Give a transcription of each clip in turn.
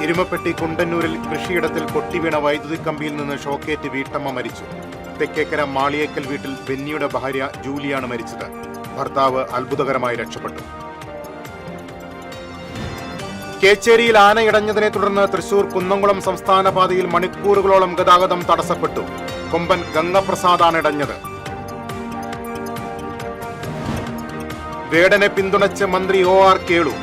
എരുമപ്പെട്ടി കുണ്ടന്നൂരിൽ കൃഷിയിടത്തിൽ പൊട്ടിവീണ വൈദ്യുതി കമ്പിയിൽ നിന്ന് ഷോക്കേറ്റ് വീട്ടമ്മ മരിച്ചു. തെക്കേക്കര മാളിയേക്കൽ വീട്ടിൽ ബെന്നിയുടെ ഭാര്യ ജൂലിയാണ് മരിച്ചത്. ഭർത്താവ് അത്ഭുതകരമായി രക്ഷപ്പെട്ടു. കേച്ചേരിയിൽ ആനയിടഞ്ഞതിനെ തുടർന്ന് തൃശൂർ കുന്നംകുളം സംസ്ഥാന പാതയിൽ മണിക്കൂറുകളോളം ഗതാഗതം തടസ്സപ്പെട്ടു. കൊമ്പൻ ഗംഗപ്രസാദാണ് ഇടഞ്ഞത്. വേടനെ പിന്തുണച്ച് മന്ത്രി OR കേളു.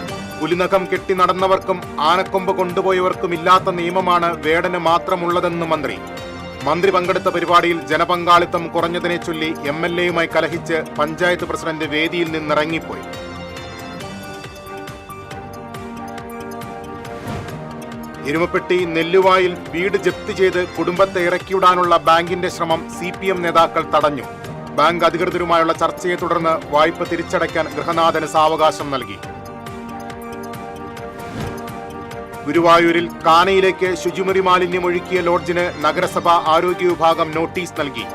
പുലിനഖം കെട്ടി നടന്നവർക്കും ആനക്കൊമ്പ് കൊണ്ടുപോയവർക്കും ഇല്ലാത്ത നിയമമാണ് വേടന് മാത്രമുള്ളതെന്ന് മന്ത്രി. മന്ത്രി പങ്കെടുത്ത പരിപാടിയിൽ ജനപങ്കാളിത്തം കുറഞ്ഞതിനെ ചൊല്ലി MLAയുമായി കലഹിച്ച് പഞ്ചായത്ത് പ്രസിഡന്റ് വേദിയിൽ നിന്നിറങ്ങിപ്പോയി. എരുമപ്പെട്ടി നെല്ലുവായിൽ വീട് ജപ്തി ചെയ്ത് കുടുംബത്തെ ഇറക്കിവിടാനുള്ള ബാങ്കിന്റെ ശ്രമം CPM നേതാക്കൾ തടഞ്ഞു. ബാങ്ക് അധികൃതരുമായുള്ള ചർച്ചയെ തുടർന്ന് വായ്പ തിരിച്ചടയ്ക്കാൻ ഗൃഹനാഥന് സാവകാശം നൽകി. ഗുരുവായൂരിൽ കാനയിലേക്ക് ശുചിമുറി മാലിന്യം ഒഴുക്കിയ ലോഡ്ജിന് നഗരസഭ ആരോഗ്യ വിഭാഗം നോട്ടീസ് നൽകി.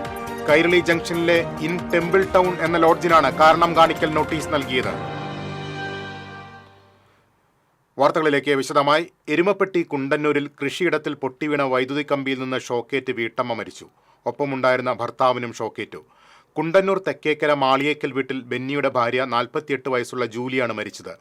കൈരളി ജംഗ്ഷനിലെ ഇൻ ടെമ്പിൾ ടൗൺ എന്ന ലോഡ്ജിനാണ് കാരണം കാണിക്കൽ നോട്ടീസ് നൽകിയത്. വാർത്തകളിലേക്ക് വിശദമായി. എരുമപ്പെട്ടി കുണ്ടന്നൂരിൽ കൃഷിയിടത്തിൽ പൊട്ടിവീണ വൈദ്യുതി കമ്പിയിൽ നിന്ന് ഷോക്കേറ്റ് വീട്ടമ്മ മരിച്ചു. ഒപ്പമുണ്ടായിരുന്ന ഭർത്താവിനും ഷോക്കേറ്റു. കുണ്ടന്നൂർ തെക്കേക്കര മാളിയേക്കൽ വീട്ടിൽ ബെന്നിയുടെ ഭാര്യ 48 വയസ്സുള്ള ജൂലിയാണ് മരിച്ചത്.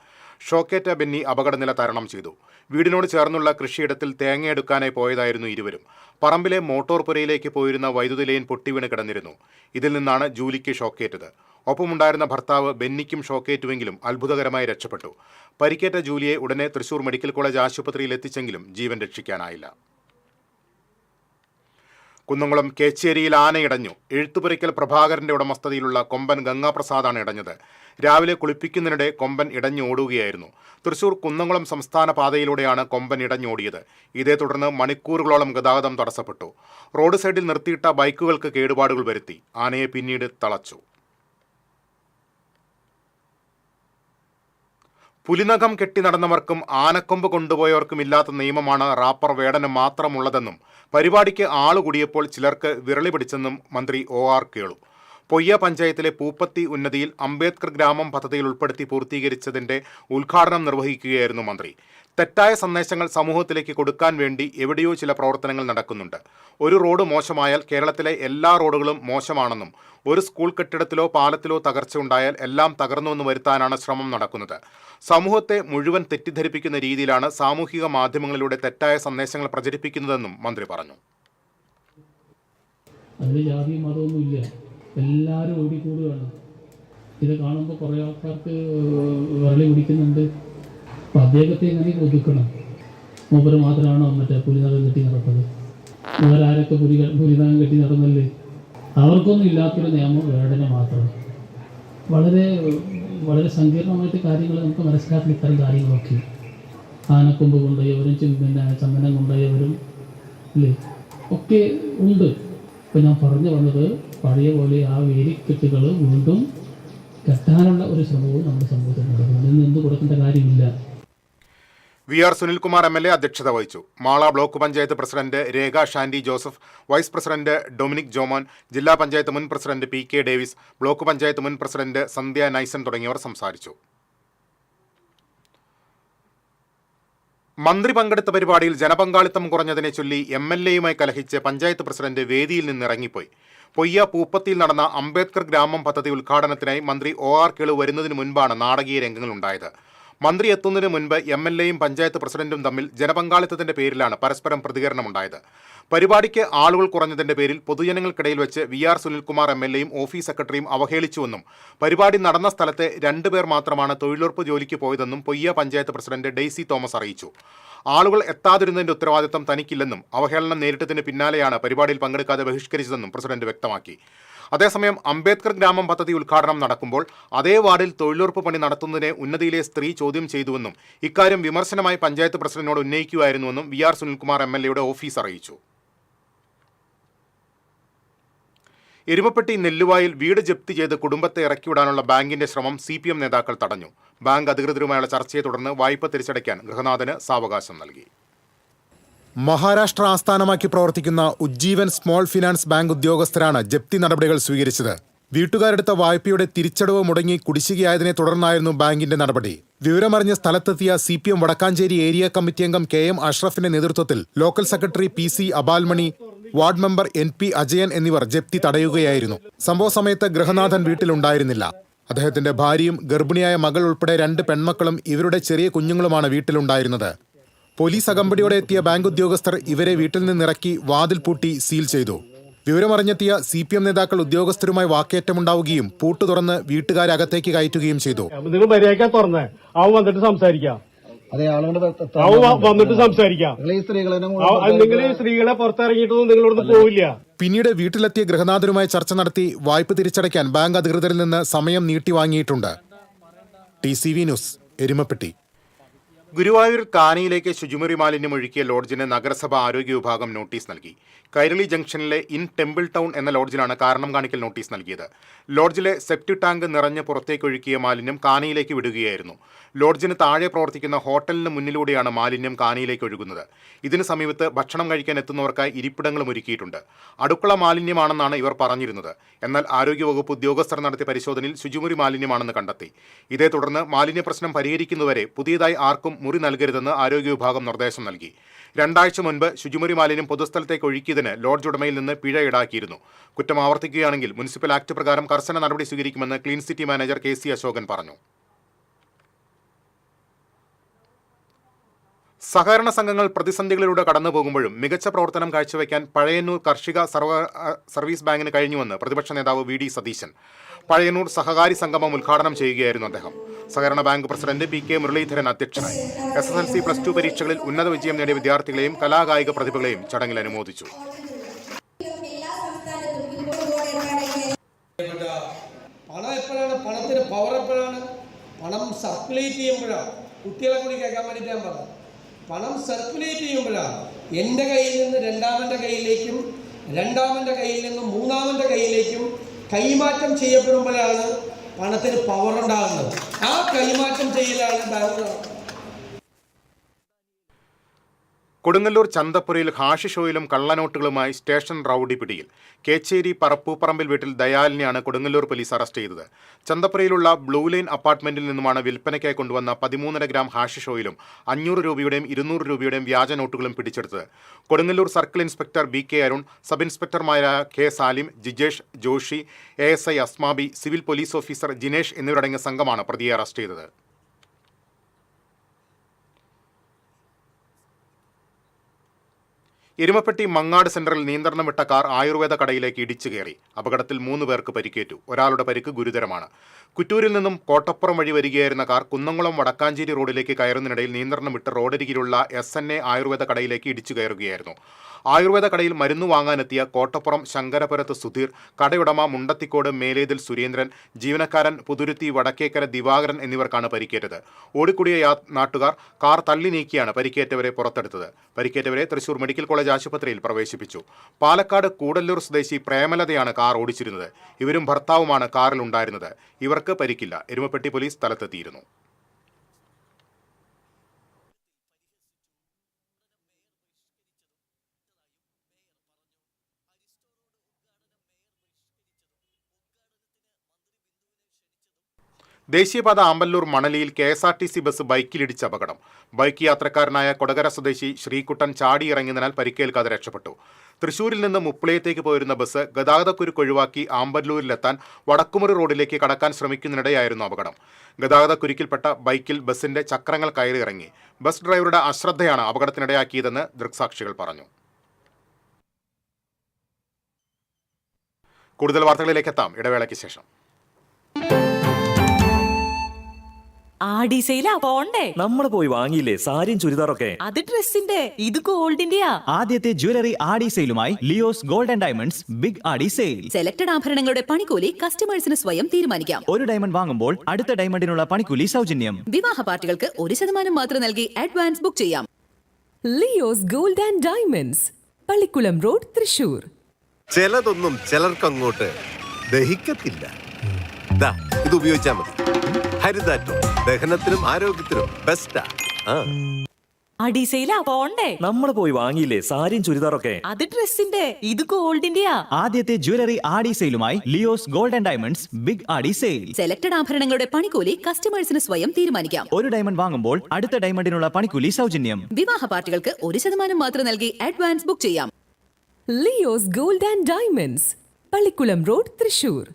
ഷോക്കേറ്റ ബെന്നി അപകടനില തരണം ചെയ്തു. വീടിനോട് ചേർന്നുള്ള കൃഷിയിടത്തിൽ തേങ്ങയെടുക്കാനായി പോയതായിരുന്നു ഇരുവരും. പറമ്പിലെ മോട്ടോർ പുരയിലേക്ക് പോയിരുന്ന വൈദ്യുതി ലൈൻ പൊട്ടിവീണ് കിടന്നിരുന്നു. ഇതിൽ നിന്നാണ് ജൂലിക്ക് ഷോക്കേറ്റത്. ഒപ്പമുണ്ടായിരുന്ന ഭർത്താവ് ബെന്നിക്കും ഷോക്കേറ്റുവെങ്കിലും അത്ഭുതകരമായി രക്ഷപ്പെട്ടു. പരിക്കേറ്റ ജൂലിയെ ഉടനെ തൃശൂർ മെഡിക്കൽ കോളേജ് ആശുപത്രിയിൽ എത്തിച്ചെങ്കിലും ജീവൻ രക്ഷിക്കാനായില്ല. കുന്നംകുളം കേച്ചേരിയിൽ ആനയിടഞ്ഞു. എഴുത്തുപുരയ്ക്കൽ പ്രഭാകരന്റെ ഉടമസ്ഥതയിലുള്ള കൊമ്പൻ ഗംഗാപ്രസാദാണ് ഇടഞ്ഞത്. രാവിലെ കുളിപ്പിക്കുന്നതിനിടെ കൊമ്പൻ ഇടഞ്ഞോടുകയായിരുന്നു. തൃശൂർ കുന്നംകുളം സംസ്ഥാന പാതയിലൂടെയാണ് കൊമ്പൻ ഇടഞ്ഞോടിയത്. ഇതേ തുടർന്ന് മണിക്കൂറുകളോളം ഗതാഗതം തടസ്സപ്പെട്ടു. റോഡ് സൈഡിൽ നിർത്തിയിട്ട ബൈക്കുകൾക്ക് കേടുപാടുകൾ വരുത്തി. ആനയെ പിന്നീട് തളച്ചു. പുലിനഖം കെട്ടി നടന്നവർക്കും ആനക്കൊമ്പ് കൊണ്ടുപോയവർക്കും ഇല്ലാത്ത നിയമമാണ് റാപ്പർ വേടന് മാത്രമുള്ളതെന്നും പരിപാടിക്ക് ആളുകൂടിയപ്പോൾ ചിലർക്ക് വിരളി പിടിച്ചെന്നും മന്ത്രി OR കേളു. പൊയ്യ പഞ്ചായത്തിലെ പൂപ്പത്തി ഉന്നതിയിൽ അംബേദ്കർ ഗ്രാമം പദ്ധതിയിൽ ഉൾപ്പെടുത്തി പൂർത്തീകരിച്ചതിന്റെ ഉദ്ഘാടനം നിർവഹിക്കുകയായിരുന്നു മന്ത്രി. തെറ്റായ സന്ദേശങ്ങൾ സമൂഹത്തിലേക്ക് കൊടുക്കാൻ വേണ്ടി എവിടെയോ ചില പ്രവർത്തനങ്ങൾ നടക്കുന്നുണ്ട്. ഒരു റോഡ് മോശമായാൽ കേരളത്തിലെ എല്ലാ റോഡുകളും മോശമാണെന്നും ഒരു സ്കൂൾ കെട്ടിടത്തിലോ പാലത്തിലോ തകർച്ച ഉണ്ടായാൽ എല്ലാം തകർന്നുവെന്ന് വരുത്താനാണ് ശ്രമം നടക്കുന്നത്. സമൂഹത്തെ മുഴുവൻ തെറ്റിദ്ധരിപ്പിക്കുന്ന രീതിയിലാണ് സാമൂഹിക മാധ്യമങ്ങളിലൂടെ തെറ്റായ സന്ദേശങ്ങൾ പ്രചരിപ്പിക്കുന്നതെന്നും മന്ത്രി പറഞ്ഞു. അതിൽ ജാതി മതമൊന്നുമില്ല, എല്ലാവരും ഓടിക്കൂടുകയാണ്. ഇത് കാണുമ്പോൾ കുറേ ആൾക്കാർക്ക് വിരളി പിടിക്കുന്നുണ്ട്. അപ്പം അദ്ദേഹത്തെ എങ്ങനെ ഒതുക്കണം? മൂപ്പര് മാത്രമാണോ മറ്റേ പുലിനകം കെട്ടി നടന്നത്? വേറാരൊക്കെ പുലിനകം കെട്ടി നടന്നല്ലേ? അവർക്കൊന്നും ഇല്ലാത്തൊരു നിയമം വേടന മാത്രം. വളരെ വളരെ സങ്കീർണമായിട്ട് കാര്യങ്ങൾ നമുക്ക് മനസ്സിലാക്കുന്ന ഇത്തരം കാര്യങ്ങളൊക്കെ ആനക്കൊമ്പ് കൊണ്ടുപോയവരും ചന്ദനം കൊണ്ടുപോയവരും അല്ലേ ഒക്കെ ഉണ്ട്. ഇപ്പം ഞാൻ പറഞ്ഞു വന്നത് പഴയ പോലെ ആ വേലിക്കെട്ടുകൾ വീണ്ടും കെട്ടാനുള്ള ഒരു ശ്രമവും നമ്മുടെ സമൂഹത്തിൽ നടക്കുന്നു. ഇന്ന് എന്ത് കൊടുക്കേണ്ട കാര്യമില്ല. VR സുനിൽകുമാർ MLA അധ്യക്ഷത വഹിച്ചു. Mala block panchayat president Rekha Shandy Joseph, vice president Dominic Jomon, ജില്ലാ പഞ്ചായത്ത് മുൻ president PK Davis, block panchayat മുൻ പ്രസിഡന്റ് സന്ധ്യ നൈസൻ തുടങ്ങിയവർ സംസാരിച്ചു. മന്ത്രി പങ്കെടുത്ത പരിപാടിയിൽ ജനപങ്കാളിത്തം കുറഞ്ഞതിനെ ചൊല്ലി MLAയുമായി കലഹിച്ച് പഞ്ചായത്ത് പ്രസിഡന്റ് വേദിയിൽ നിന്നിറങ്ങിപ്പോയി. പൊയ്യ പൂപ്പത്തിയിൽ നടന്ന അംബേദ്കർ ഗ്രാമം പദ്ധതി ഉദ്ഘാടനത്തിനായി മന്ത്രി OR കേളു വരുന്നതിന് മുൻപാണ് നാടകീയ രംഗങ്ങളുണ്ടായത്. മന്ത്രി എത്തുന്നതിന് മുൻപ് MLAയും പഞ്ചായത്ത് പ്രസിഡന്റും തമ്മിൽ ജനപങ്കാളിത്തത്തിന്റെ പേരിലാണ് പരസ്പരം പ്രതികരണമുണ്ടായത്. പരിപാടിക്ക് ആളുകൾ കുറഞ്ഞതിന്റെ പേരിൽ പൊതുജനങ്ങൾക്കിടയിൽ വെച്ച് VR സുനിൽകുമാർ MLAയും ഓഫീസ് സെക്രട്ടറിയും അവഹേളിച്ചുവെന്നും പരിപാടി നടന്ന സ്ഥലത്തെ 2 പേർ മാത്രമാണ് തൊഴിലുറപ്പ് ജോലിക്ക് പോയതെന്നും Poyya panchayat president Daisy Thomas അറിയിച്ചു. ആളുകൾ എത്താതിരുന്നതിന്റെ ഉത്തരവാദിത്തം തനിക്കില്ലെന്നും അവഹേളനം നേരിട്ടതിന് പിന്നാലെയാണ് പരിപാടിയിൽ പങ്കെടുക്കാതെ ബഹിഷ്കരിച്ചതെന്നും പ്രസിഡന്റ് വ്യക്തമാക്കി. അതേസമയം അംബേദ്കർ ഗ്രാമം പദ്ധതി ഉദ്ഘാടനം നടക്കുമ്പോൾ അതേ വാർഡിൽ തൊഴിലുറപ്പ് പണി നടത്തുന്നതിനെ ഉന്നതിയിലെ സ്ത്രീ ചോദ്യം ചെയ്തുവെന്നും ഇക്കാര്യം വിമർശനമായി പഞ്ചായത്ത് പ്രസിഡന്റിനോട് ഉന്നയിക്കുകയായിരുന്നുവെന്നും VR സുനിൽകുമാർ MLAയുടെ ഓഫീസ് അറിയിച്ചു. എരുമപ്പെട്ടി നെല്ലുവായിൽ വീട് ജപ്തി ചെയ്ത് കുടുംബത്തെ ഇറക്കിവിടാനുള്ള ബാങ്കിന്റെ ശ്രമം CPM നേതാക്കൾ തടഞ്ഞു. ബാങ്ക് അധികൃതരുമായുള്ള ചർച്ചയെ തുടർന്ന് വായ്പ തിരിച്ചടയ്ക്കാൻ ഗൃഹനാഥന് സാവകാശം നൽകി. മഹാരാഷ്ട്ര ആസ്ഥാനമാക്കി പ്രവർത്തിക്കുന്ന ഉജ്ജീവൻ സ്മോൾ ഫിനാൻസ് ബാങ്ക് ഉദ്യോഗസ്ഥരാണ് ജപ്തി നടപടികൾ സ്വീകരിച്ചത്. വീട്ടുകാരെടുത്ത വായ്പയുടെ തിരിച്ചടവ് മുടങ്ങി കുടിശ്ശികയായതിനെ തുടർന്നായിരുന്നു ബാങ്കിന്റെ നടപടി. വിവരമറിഞ്ഞ സ്ഥലത്തെത്തിയ CPM വടക്കാഞ്ചേരി ഏരിയ കമ്മിറ്റി അംഗം KM അഷ്റഫിന്റെ നേതൃത്വത്തിൽ local secretary PC അബാൽമണി, ward member NP Ajayan എന്നിവർ ജപ്തി തടയുകയായിരുന്നു. സംഭവ സമയത്ത് ഗൃഹനാഥൻ വീട്ടിലുണ്ടായിരുന്നില്ല. അദ്ദേഹത്തിന്റെ ഭാര്യയും ഗർഭിണിയായ മകൾ ഉൾപ്പെടെ 2 പെൺമക്കളും ഇവരുടെ ചെറിയ കുഞ്ഞുങ്ങളുമാണ് വീട്ടിലുണ്ടായിരുന്നത്. പോലീസ് അകമ്പടിയോടെ എത്തിയ ബാങ്ക് ഉദ്യോഗസ്ഥർ ഇവരെ വീട്ടിൽ നിന്നിറക്കി വാതിൽ പൂട്ടി സീൽ ചെയ്തു. വിവരമറിഞ്ഞെത്തിയ CPM നേതാക്കൾ ഉദ്യോഗസ്ഥരുമായി വാക്കേറ്റമുണ്ടാവുകയും പൂട്ടു തുറന്ന് വീട്ടുകാരെ അകത്തേക്ക് കയറ്റുകയും ചെയ്തു. നിങ്ങൾ മര്യാദ തുറന്നേ, അവൻ വന്നിട്ട് സംസാരിക്കാം. വന്നിട്ട് സംസാരിക്കാം. നിങ്ങൾ ഈ സ്ത്രീകളെ പുറത്തിറങ്ങിയിട്ടൊന്നും നിങ്ങളോട് പോവില്ല. പിന്നീട് വീട്ടിലെത്തിയ ഗൃഹനാഥനുമായി ചർച്ച നടത്തി വായ്പ തിരിച്ചടയ്ക്കാൻ ബാങ്ക് അധികൃതരിൽ നിന്ന് സമയം നീട്ടി വാങ്ങിയിട്ടുണ്ട്. TCV news, Erumapetty. ഗുരുവായൂർ കാനയിലേക്ക് ശുചിമുറി മാലിന്യം ഒഴുക്കിയ ലോഡ്ജിന് നഗരസഭ ആരോഗ്യ വിഭാഗം നോട്ടീസ് നൽകി. കൈരളി ജംഗ്ഷനിലെ ഇൻ ടെമ്പിൾ ടൗൺ എന്ന ലോഡ്ജിലാണ് കാരണം കാണിക്കൽ നോട്ടീസ് നൽകിയത്. ലോഡ്ജിലെ സെപ്റ്റിക് ടാങ്ക് നിറഞ്ഞ് പുറത്തേക്ക് ഒഴുക്കിയ മാലിന്യം കാനയിലേക്ക് വിടുകയായിരുന്നു. ലോഡ്ജിന് താഴെ പ്രവർത്തിക്കുന്ന ഹോട്ടലിന് മുന്നിലൂടെയാണ് മാലിന്യം കാനയിലേക്ക് ഒഴുകുന്നത്. ഇതിന് സമീപത്ത് ഭക്ഷണം കഴിക്കാൻ എത്തുന്നവർക്കായി ഇരിപ്പിടങ്ങളും ഒരുക്കിയിട്ടുണ്ട്. അടുക്കള മാലിന്യമാണെന്നാണ് ഇവർ പറഞ്ഞിരുന്നത്. എന്നാൽ ആരോഗ്യവകുപ്പ് ഉദ്യോഗസ്ഥർ നടത്തിയ പരിശോധനയിൽ ശുചിമുറി മാലിന്യമാണെന്ന് കണ്ടെത്തി. ഇതേ തുടർന്ന് മാലിന്യ പ്രശ്നം പരിഹരിക്കുന്നതുവരെ പുതിയതായി ആർക്കും മുറി നൽകരുതെന്ന് ആരോഗ്യ വിഭാഗം നിർദ്ദേശം നൽകി. 2 ആഴ്ച മുൻപ് ശുചിമുറി മാലിന്യം പൊതുസ്ഥലത്തേക്ക് ഒഴുക്കിയതിന് ലോഡ്ജ് ഉടമയിൽ നിന്ന് പിഴ ഈടാക്കിയിരുന്നു. കുറ്റം ആവർത്തിക്കുകയാണെങ്കിൽ മുനിസിപ്പൽ ആക്ട് പ്രകാരം കർശന നടപടി സ്വീകരിക്കുമെന്ന് clean city manager KC Ashokan പറഞ്ഞു. സഹകരണ സംഘങ്ങൾ പ്രതിസന്ധികളിലൂടെ കടന്നു പോകുമ്പോഴും മികച്ച പ്രവർത്തനം കാഴ്ചവെക്കാൻ പഴയന്നൂർ കാർഷിക സർവീസ് ബാങ്കിന് കഴിഞ്ഞുവെന്ന് പ്രതിപക്ഷ നേതാവ് VD സതീശൻ. പഴയന്നൂർ സഹകാരി സംഗമം ഉദ്ഘാടനം ചെയ്യുകയായിരുന്നു അദ്ദേഹം. സഹകരണ ബാങ്ക് പ്രസിഡന്റ് PK മുരളീധരൻ അധ്യക്ഷനായി. SSLC +2 പരീക്ഷകളിൽ ഉന്നത വിജയം നേടിയ വിദ്യാർത്ഥികളെയും കലാകായിക പ്രതിഭകളെയും ചടങ്ങിൽ അനുമോദിച്ചു. പണം എപ്പോഴാണ്, പണത്തിന് പവർ എപ്പോഴാണ്? പണം സർക്കുലേറ്റ് ചെയ്യുമ്പോഴാണ്. കുട്ടികളെ കൂടി കേൾക്കാൻ വേണ്ടിയിട്ട് ഞാൻ പറഞ്ഞു. പണം സർക്കുലേറ്റ് ചെയ്യുമ്പോഴാണ് എൻ്റെ കയ്യിൽ നിന്ന് രണ്ടാമൻ്റെ കയ്യിലേക്കും രണ്ടാമൻ്റെ കയ്യിൽ നിന്ന് മൂന്നാമൻ്റെ കയ്യിലേക്കും കൈമാറ്റം ചെയ്യപ്പെടുമ്പോഴാണ് പണത്തിന് പവർ ഉണ്ടാകുന്നത്. ആ കൈമാറ്റം ചെയ്യലാണ് ബാങ്ക്. കൊടുങ്ങല്ലൂർ ചന്തപ്പുരയിൽ ഹാഷിഷ് ഓയിലും കള്ളനോട്ടുകളുമായി സ്റ്റേഷൻ റൌഡി പിടിയിൽ. കേച്ചേരി പറപ്പൂപ്പറമ്പിൽ വീട്ടിൽ ദയാലിനെയാണ് കൊടുങ്ങല്ലൂർ പോലീസ് അറസ്റ്റ് ചെയ്തത്. ചന്തപ്പുരയിലുള്ള ബ്ലൂ ലൈൻ അപ്പാർട്ട്മെന്റിൽ നിന്നുമാണ് വിൽപ്പനയ്ക്കായി കൊണ്ടുവന്ന 13.5 ഗ്രാം ഹാഷിഷ് ഓയിലും 500 രൂപയുടെയും 200 രൂപയുടെയും വ്യാജ നോട്ടുകളും പിടിച്ചെടുത്തത്. Kodungallur circle inspector BK Arun, sub ഇൻസ്പെക്ടർമാരായ K Salim, Jijesh, Joshi, ASI Asmabi, civil police officer Jinesh എന്നിവരടങ്ങിയ സംഘമാണ് പ്രതിയെ അറസ്റ്റ് ചെയ്തത്. എരുമപ്പെട്ടി മങ്ങാട് സെന്ററിൽ നിയന്ത്രണം വിട്ട കാർ ആയുർവേദ കടയിലേക്ക് ഇടിച്ചു കയറി. അപകടത്തിൽ 3 പേർക്ക് പരിക്കേറ്റു. ഒരാളുടെ പരിക്ക് ഗുരുതരമാണ്. കുറ്റൂരിൽ നിന്നും കോട്ടപ്പുറം വഴി വരികയായിരുന്ന കാർ കുന്നംകുളം വടക്കാഞ്ചേരി റോഡിലേക്ക് കയറുന്നതിനിടയിൽ നിയന്ത്രണം വിട്ട് റോഡരികിലുള്ള SNA ആയുർവേദ കടയിലേക്ക് ഇടിച്ചു കയറുകയായിരുന്നു. ആയുർവേദ കടയിൽ മരുന്ന് വാങ്ങാനെത്തിയ കോട്ടപ്പുറം ശങ്കരപുരത്ത് സുധീർ, കടയുടമ മുണ്ടത്തിക്കോട് മേലേതിൽ സുരേന്ദ്രൻ, ജീവനക്കാരൻ പുതുരുത്തി വടക്കേക്കര ദിവാകരൻ എന്നിവർക്കാണ് പരിക്കേറ്റത്. ഓടിക്കൂടിയ നാട്ടുകാർ കാർ തള്ളി നീക്കിയാണ് പരിക്കേറ്റവരെ പുറത്തെടുത്തത്. പരിക്കേറ്റവരെ തൃശൂർ മെഡിക്കൽ കോളേജ് ആശുപത്രിയിൽ പ്രവേശിപ്പിച്ചു. പാലക്കാട് കൂടല്ലൂർ സ്വദേശി പ്രേമലതയാണ് കാർ ഓടിച്ചിരുന്നത്. ഇവരും ഭർത്താവുമാണ് കാറിലുണ്ടായിരുന്നത്. ഇവർക്ക് പരിക്കില്ല. എരുമപ്പെട്ടി പോലീസ് സ്ഥലത്തെത്തിയിരുന്നു. ദേശീയപാത ആമ്പല്ലൂർ മണലിയിൽ KSRTC ബസ് ബൈക്കിലിടിച്ച അപകടം. ബൈക്ക് യാത്രക്കാരനായ കൊടകര സ്വദേശി ശ്രീകുട്ടൻ ചാടിയിറങ്ങിയതിനാൽ പരിക്കേൽക്കാതെ രക്ഷപ്പെട്ടു. തൃശൂരിൽ നിന്ന് മുപ്പിളയത്തേക്ക് പോയിരുന്ന ബസ് ഗതാഗതക്കുരുക്ക് ഒഴിവാക്കി ആമ്പല്ലൂരിലെത്താൻ വടക്കുമുറി റോഡിലേക്ക് കടക്കാൻ ശ്രമിക്കുന്നതിനിടെയായിരുന്നു അപകടം. ഗതാഗതക്കുരുക്കിൽപ്പെട്ട ബൈക്കിൽ ബസിന്റെ ചക്രങ്ങൾ കയറിയിറങ്ങി. ബസ് ഡ്രൈവറുടെ അശ്രദ്ധയാണ് അപകടത്തിനിടയാക്കിയതെന്ന് ദൃക്സാക്ഷികൾ പറഞ്ഞു. കൂടുതൽ വാർത്തകളിലേക്ക് എത്താം ഇടവേളയ്ക്ക് ശേഷം. ആടിസയിലാ പോണ്ടേ? നമ്മൾ പോയി വാങ്ങിയില്ലേ സാരിയും ചുരിദാറൊക്കെ? അത് ഡ്രസ്സിന്റെ, ഇത് ഗോൾഡിന്റെയാ. ആദ്യത്തെ ജ്വല്ലറി ആടി സെയിലുമായി Leo's gold and diamonds big Aadi sale. Selected ആഭരണങ്ങളുടെ പണിക്കൂലി കസ്റ്റമേഴ്സിന് സ്വയം തീരുമാനിക്കാം. ഒരു ഡയമണ്ട് വാങ്ങുമ്പോൾ അടുത്ത ഡയമണ്ടിനുള്ള പണിക്കൂലി സൗജന്യം. വിവാഹ പാർട്ടികൾക്ക് 1% മാത്രം നൽകി അഡ്വാൻസ് ബുക്ക് ചെയ്യാം. Leo's gold and diamonds, Pallikulam road, Thrissur. ചിലതൊന്നും ചിലർക്കങ്ങോട്ട് ദഹിക്കത്തില്ല. ഇത് ഉപയോഗിച്ചാൽ മതി. ഹരിതാറ്റോ ദഹനത്തിനും ആരോഗ്യത്തിനും ബെസ്റ്റാ. അടിസയിലാ പോണ്ടേ? നമ്മൾ പോയി വാങ്ങിയില്ലേ സാരിയും ചുരിദാറൊക്കെ? അത് ഡ്രസ്സിന്റെ, ഇത് ഗോൾഡിന്റെയാ. ആദ്യത്തെ ജ്വല്ലറി ആടി സെയിലുമായി Leo's gold and diamonds big Aadi sale. Selected ആഭരണങ്ങളുടെ പണിക്കൂലി കസ്റ്റമേഴ്സിന് സ്വയം തീരുമാനിക്കാം. ഒരു ഡയമണ്ട് വാങ്ങുമ്പോൾ അടുത്ത ഡയമണ്ടിനുള്ള പണിക്കൂലി സൗജന്യം. വിവാഹ പാർട്ടികൾക്ക് 1% മാത്രം നൽകി അഡ്വാൻസ് ബുക്ക് ചെയ്യാം. Leo's gold and diamonds, Pallikulam road, Thrissur.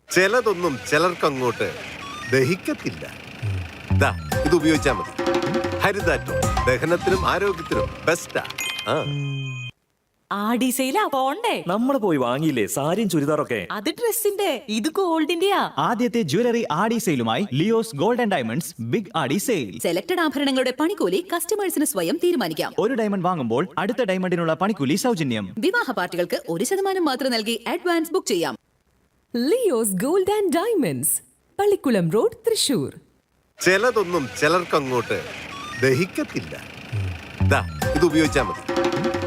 ചിലതൊന്നും ചിലർക്കങ്ങോട്ട് ദഹിക്കത്തില്ല. ദാ ഇത് ഉപയോഗിച്ചാൽ മതി. ഹരിതാറ്റോ ദഹനത്തിനും ആരോഗ്യത്തിനും ബെസ്റ്റാ. ആടിസയിലാ പോണ്ടേ? നമ്മൾ പോയി വാങ്ങിയില്ലേ സാരിയും ചുരിദാറൊക്കെ? അത് ഡ്രസ്സിന്റെ, ഇത് ഗോൾഡിന്റെയാ. ആദ്യത്തെ ജ്വല്ലറി ആടി സെയിലുമായി Leo's gold and diamonds big Aadi sale. Selected ആഭരണങ്ങളുടെ പണിക്കൂലി കസ്റ്റമേഴ്സിന് സ്വയം തീരുമാനിക്കാം. ഒരു ഡയമണ്ട് വാങ്ങുമ്പോൾ അടുത്ത ഡയമണ്ടിനുള്ള പണിക്കൂലി സൗജന്യം. വിവാഹ പാർട്ടികൾക്ക് 1% മാത്രം നൽകി അഡ്വാൻസ് ബുക്ക് ചെയ്യാം. Leo's gold and diamonds, Pallikulam road, Thrissur. ചിലതൊന്നും ചിലർക്കങ്ങോട്ട് ദഹിക്കത്തില്ല. ദാ ഇത് ഉപയോഗിച്ചാൽ മതി.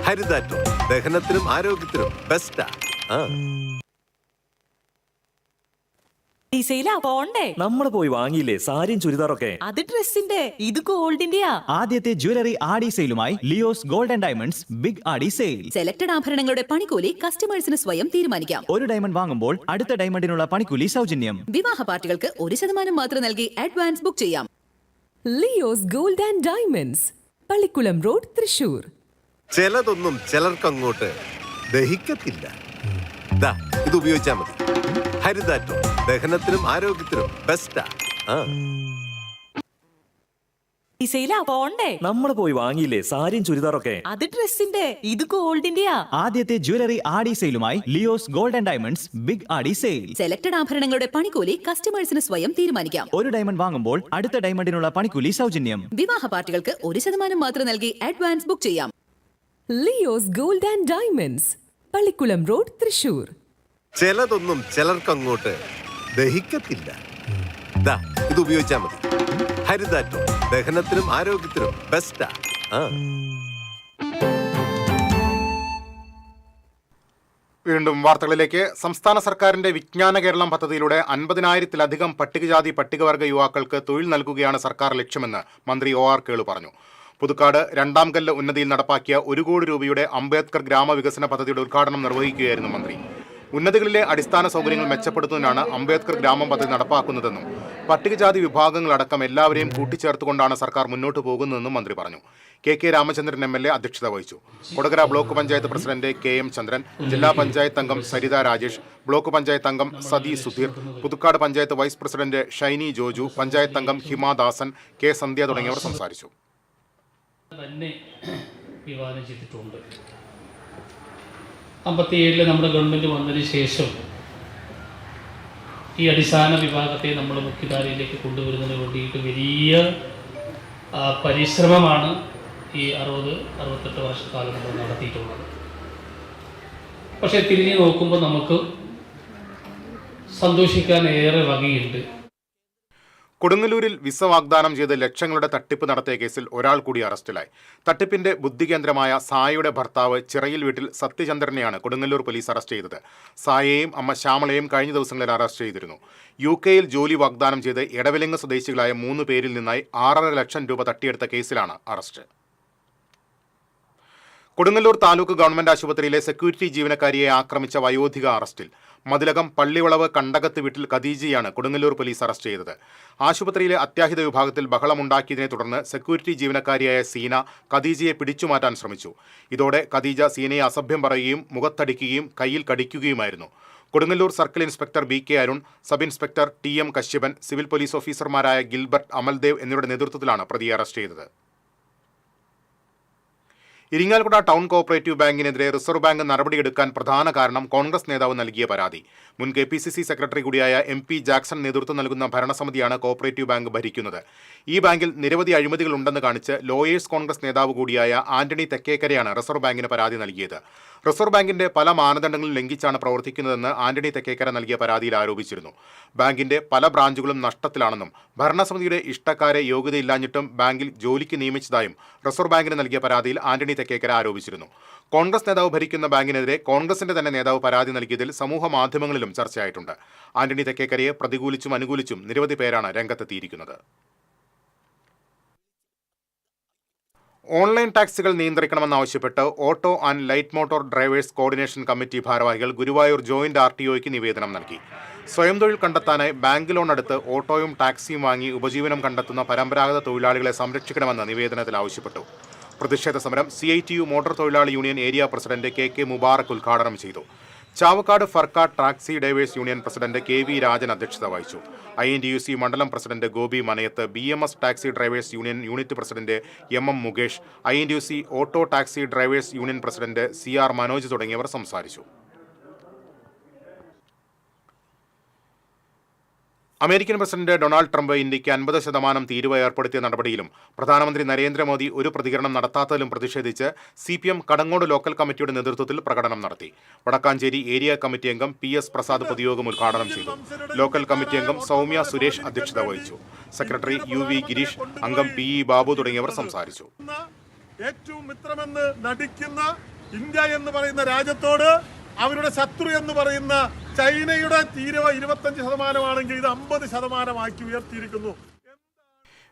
ഹരിതാറ്റോ ദഹനത്തിനും ആരോഗ്യത്തിനും ബെസ്റ്റാ. ആടിസയിലാ പോണ്ടേ? നമ്മൾ പോയി വാങ്ങിയില്ലേ സാരിയും ചുരിദാറൊക്കെ? അത് ഡ്രസ്സിന്റെ, ഇത് ഗോൾഡിന്റെയാ. ആദ്യത്തെ ജ്വല്ലറി ആടി സെയിലുമായി Leo's gold and diamonds big Aadi sale. Selected ആഭരണങ്ങളുടെ പണിക്കൂലി കസ്റ്റമേഴ്സിന് സ്വയം തീരുമാനിക്കാം. ഒരു ഡയമണ്ട് വാങ്ങുമ്പോൾ അടുത്ത ഡയമണ്ടിനുള്ള പണിക്കൂലി സൗജന്യം. വിവാഹ പാർട്ടികൾക്ക് 1% മാത്രം നൽകി അഡ്വാൻസ് ബുക്ക് ചെയ്യാം. Leo's gold and diamonds, Pallikulam road, Thrissur. ചിലതൊന്നും ചിലർക്കങ്ങോട്ട് ദഹിക്കത്തില്ല. ദാ ഇത് ഉപയോഗിച്ചാൽ മതി. ഹരിതാറ്റോ ദഹനത്തിനും ആരോഗ്യത്തിനും ബെസ്റ്റാ. ആടിസയിലാ പോണ്ടേ? നമ്മൾ പോയി വാങ്ങിയില്ലേ സാരിയും ചുരിദാറൊക്കെ? അത് ഡ്രസ്സിന്റെ, ഇത് ഗോൾഡിന്റെയാ. ആദ്യത്തെ ജ്വല്ലറി ആടി സെയിലുമായി Leo's gold and diamonds big Aadi sale. Selected ആഭരണങ്ങളുടെ പണിക്കൂലി കസ്റ്റമേഴ്സിന് സ്വയം തീരുമാനിക്കാം. ഒരു ഡയമണ്ട് വാങ്ങുമ്പോൾ അടുത്ത ഡയമണ്ടിനുള്ള പണിക്കൂലി സൗജന്യം. വിവാഹ പാർട്ടികൾക്ക് 1% മാത്രം നൽകി അഡ്വാൻസ് ബുക്ക് ചെയ്യാം. Leo's gold and diamonds, Pallikulam road, Thrissur. ചിലതൊന്നും ചിലർക്കങ്ങോട്ട് ദഹിക്കത്തില്ല. ദാ ഇത് ഉപയോഗിച്ചാൽ മതി. ഹരിതാറ്റോ ദഹനത്തിനും ആരോഗ്യത്തിനും ബെസ്റ്റാ. വീണ്ടും വാർത്തകളിലേക്ക്. സംസ്ഥാന സർക്കാരിന്റെ വിജ്ഞാന കേരളം പദ്ധതിയിലൂടെ 50,000-ത്തിലധികം പട്ടികജാതി പട്ടികവർഗ യുവാക്കൾക്ക് തൊഴിൽ നൽകുകയാണ് സർക്കാർ ലക്ഷ്യമെന്ന് മന്ത്രി OR കേളു പറഞ്ഞു. പുതുക്കാട് രണ്ടാം കല്ല് ഉന്നതിയിൽ നടപ്പാക്കിയ 1 കോടി രൂപയുടെ അംബേദ്കർ ഗ്രാമവികസന പദ്ധതിയുടെ ഉദ്ഘാടനം നിർവഹിക്കുകയായിരുന്നു മന്ത്രി. ഉന്നതികളിലെ അടിസ്ഥാന സൗകര്യങ്ങൾ മെച്ചപ്പെടുത്തുന്നതിനാണ് അംബേദ്കർ ഗ്രാമം പദ്ധതി നടപ്പാക്കുന്നതെന്നും പട്ടികജാതി വിഭാഗങ്ങളടക്കം എല്ലാവരെയും കൂട്ടിച്ചേർത്തുകൊണ്ടാണ് സർക്കാർ മുന്നോട്ട് പോകുന്നതെന്നും മന്ത്രി പറഞ്ഞു. KK രാമചന്ദ്രൻ MLA അധ്യക്ഷത വഹിച്ചു. Kodakara block panchayat president KM ചന്ദ്രൻ, ജില്ലാ പഞ്ചായത്ത് അംഗം സരിത രാജേഷ്, ബ്ലോക്ക് പഞ്ചായത്ത് അംഗം സതി സുധീർ, പുതുക്കാട് പഞ്ചായത്ത് വൈസ് പ്രസിഡന്റ് ഷൈനി ജോജു, പഞ്ചായത്ത് അംഗം ഹിമാദാസൻ, K സന്ധ്യ തുടങ്ങിയവർ സംസാരിച്ചു. തന്നെ വിവാദം ചെയ്തിട്ടുണ്ട്. 57 നമ്മുടെ ഗവൺമെൻറ് വന്നതിന് ശേഷം ഈ അടിസ്ഥാന വിഭാഗത്തെ നമ്മൾ മുഖ്യധാരയിലേക്ക് കൊണ്ടുവരുന്നതിന് വേണ്ടിയിട്ട് വലിയ പരിശ്രമമാണ് ഈ 60-68 വർഷക്കാലം നമ്മൾ നടത്തിയിട്ടുള്ളത്. പക്ഷേ തിരിഞ്ഞു നോക്കുമ്പോൾ നമുക്ക് സന്തോഷിക്കാൻ ഏറെ വകയുണ്ട്. കൊടുങ്ങല്ലൂരിൽ വിസ വാഗ്ദാനം ചെയ്ത് ലക്ഷങ്ങളുടെ തട്ടിപ്പ് നടത്തിയ കേസിൽ ഒരാൾ കൂടി അറസ്റ്റിലായി. തട്ടിപ്പിന്റെ ബുദ്ധികേന്ദ്രമായ സായയുടെ ഭർത്താവ് ചിറയിൽ വീട്ടിൽ സത്യചന്ദ്രനെയാണ് കൊടുങ്ങല്ലൂർ പോലീസ് അറസ്റ്റ് ചെയ്തത്. സായയെയും അമ്മ ശ്യാമളയെയും കഴിഞ്ഞ ദിവസങ്ങളിൽ അറസ്റ്റ് ചെയ്തിരുന്നു. UK-യിൽ ജോലി വാഗ്ദാനം ചെയ്ത് എടവിലങ്ങ് സ്വദേശികളായ 3 പേരിൽ നിന്നായി 6.5 ലക്ഷം രൂപ തട്ടിയെടുത്ത കേസിലാണ് അറസ്റ്റ്. കൊടുങ്ങല്ലൂർ താലൂക്ക് ഗവൺമെന്റ് ആശുപത്രിയിലെ സെക്യൂരിറ്റി ജീവനക്കാരിയെ ആക്രമിച്ച വയോധിക അറസ്റ്റിൽ. മതിലകം പള്ളിവളവ് കണ്ടകത്ത് വീട്ടിൽ ഖദീജയാണ് കൊടുങ്ങല്ലൂർ പോലീസ് അറസ്റ്റ് ചെയ്തത്. ആശുപത്രിയിലെ അത്യാഹിത വിഭാഗത്തിൽ ബഹളമുണ്ടാക്കിയതിനെ തുടർന്ന് സെക്യൂരിറ്റി ജീവനക്കാരിയായ സീന ഖദീജയെ പിടിച്ചുമാറ്റാൻ ശ്രമിച്ചു. ഇതോടെ ഖദീജ സീനയെ അസഭ്യം പറയുകയും മുഖത്തടിക്കുകയും കയ്യിൽ കടിക്കുകയുമായിരുന്നു. Kodungallur circle inspector BK Arun, sub inspector TM Kashyapan, civil police ഓഫീസർമാരായ ഗിൽബർട്ട്, അമൽദേവ് എന്നിവരുടെ നേതൃത്വത്തിലാണ് പ്രതിയെ അറസ്റ്റ് ചെയ്തത്. ഇരിങ്ങാലക്കുട ടൗൺ കോഓപ്പറേറ്റീവ് ബാങ്കിനെതിരെ റിസർവ് ബാങ്ക് നടപടിയെടുക്കാൻ പ്രധാന കാരണം കോൺഗ്രസ് നേതാവ് നൽകിയ പരാതി. മുൻ KPCC സെക്രട്ടറി കൂടിയായ MP ജാക്സൺ നേതൃത്വം നൽകുന്ന ഭരണസമിതിയാണ് കോഓപ്പറേറ്റീവ് ബാങ്ക് ഭരിക്കുന്നത്. ഈ ബാങ്കിൽ നിരവധി അഴിമതികൾ ഉണ്ടെന്ന് കാണിച്ച് ലോയേഴ്സ് കോൺഗ്രസ് നേതാവ് കൂടിയായ ആന്റണി തെക്കേക്കരയാണ് റിസർവ് ബാങ്കിന് പരാതി നൽകിയത്. റിസർവ് ബാങ്കിന്റെ പല മാനദണ്ഡങ്ങളും ലംഘിച്ചാണ് പ്രവർത്തിക്കുന്നതെന്ന് ആന്റണി തെക്കേക്കര നൽകിയ പരാതിയിൽ ആരോപിച്ചിരുന്നു. ബാങ്കിന്റെ പല ബ്രാഞ്ചുകളും നഷ്ടത്തിലാണെന്നും ഭരണസമിതിയുടെ ഇഷ്ടക്കാരെ യോഗ്യതയില്ലാഞ്ഞിട്ടും ബാങ്കിൽ ജോലിക്ക് നിയമിച്ചതായും റിസർവ് ബാങ്കിന് നൽകിയ പരാതിയിൽ ആന്റണി തെക്കേക്കര ആരോപിച്ചിരുന്നു. കോൺഗ്രസ് നേതാവ് ഭരിക്കുന്ന ബാങ്കിനെതിരെ കോൺഗ്രസിന്റെ തന്നെ നേതാവ് പരാതി നൽകിയതിൽ സമൂഹ മാധ്യമങ്ങളിലും ചർച്ചയായിട്ടുണ്ട്. ആന്റണി തെക്കേക്കരയെ പ്രതികൂലിച്ചും അനുകൂലിച്ചും നിരവധി പേരാണ് രംഗത്തെത്തിയിരിക്കുന്നത്. ഓൺലൈൻ ടാക്സികൾ നിയന്ത്രിക്കണമെന്നാവശ്യപ്പെട്ട് auto and light motor drivers coordination committee ഭാരവാഹികൾ ഗുരുവായൂർ ജോയിന്റ് RTOയ്ക്ക് നിവേദനം നൽകി. സ്വയം തൊഴിൽ കണ്ടെത്താനായി ബാങ്ക് ലോൺ എടുത്ത് ഓട്ടോയും ടാക്സിയും വാങ്ങി ഉപജീവനം കണ്ടെത്തുന്ന പരമ്പരാഗത തൊഴിലാളികളെ സംരക്ഷിക്കണമെന്ന് നിവേദനത്തിൽ ആവശ്യപ്പെട്ടു. പ്രതിഷേധ സമരം CITU മോട്ടോർ തൊഴിലാളി union area president KK Mubarak ഉദ്ഘാടനം ചെയ്തു. ചാവക്കാട് ഫർക്ക taxi drivers union president KV Rajan അധ്യക്ഷത വഹിച്ചു. INTUC മണ്ഡലം president Gopi Manayath, BMS taxi drivers union unit president MM Mukesh, INTUC auto taxi drivers union president CR Manoj തുടങ്ങിയവർ സംസാരിച്ചു. അമേരിക്കൻ പ്രസിഡന്റ് ഡൊണാൾഡ് ട്രംപ് ഇന്ത്യക്ക് 50% തീരുവ ഏർപ്പെടുത്തിയ നടപടിയിലും പ്രധാനമന്ത്രി നരേന്ദ്രമോദി ഒരു പ്രതികരണം നടത്താത്തതിലും പ്രതിഷേധിച്ച് CPM കടങ്ങോട് ലോക്കൽ കമ്മിറ്റിയുടെ നേതൃത്വത്തിൽ പ്രകടനം നടത്തി. വടക്കാഞ്ചേരി ഏരിയ കമ്മിറ്റി അംഗം PS പ്രസാദ് പൊതുയോഗം ഉദ്ഘാടനം ചെയ്തു. ലോക്കൽ കമ്മിറ്റി അംഗം സൗമ്യ സുരേഷ് അധ്യക്ഷത വഹിച്ചു. സെക്രട്ടറി UV ഗിരീഷ്, അംഗം PE ബാബു തുടങ്ങിയവർ സംസാരിച്ചു. ഏറ്റവും മിത്രമെന്ന് നടിക്കുന്ന ഇന്ത്യ എന്ന് പറയുന്ന രാജ്യത്തോട് അവരുടെ ശത്രു എന്ന് പറയുന്ന ചൈനയുടെ തീരുവ 25% ഇത് 50% ഉയർത്തിയിരിക്കുന്നു.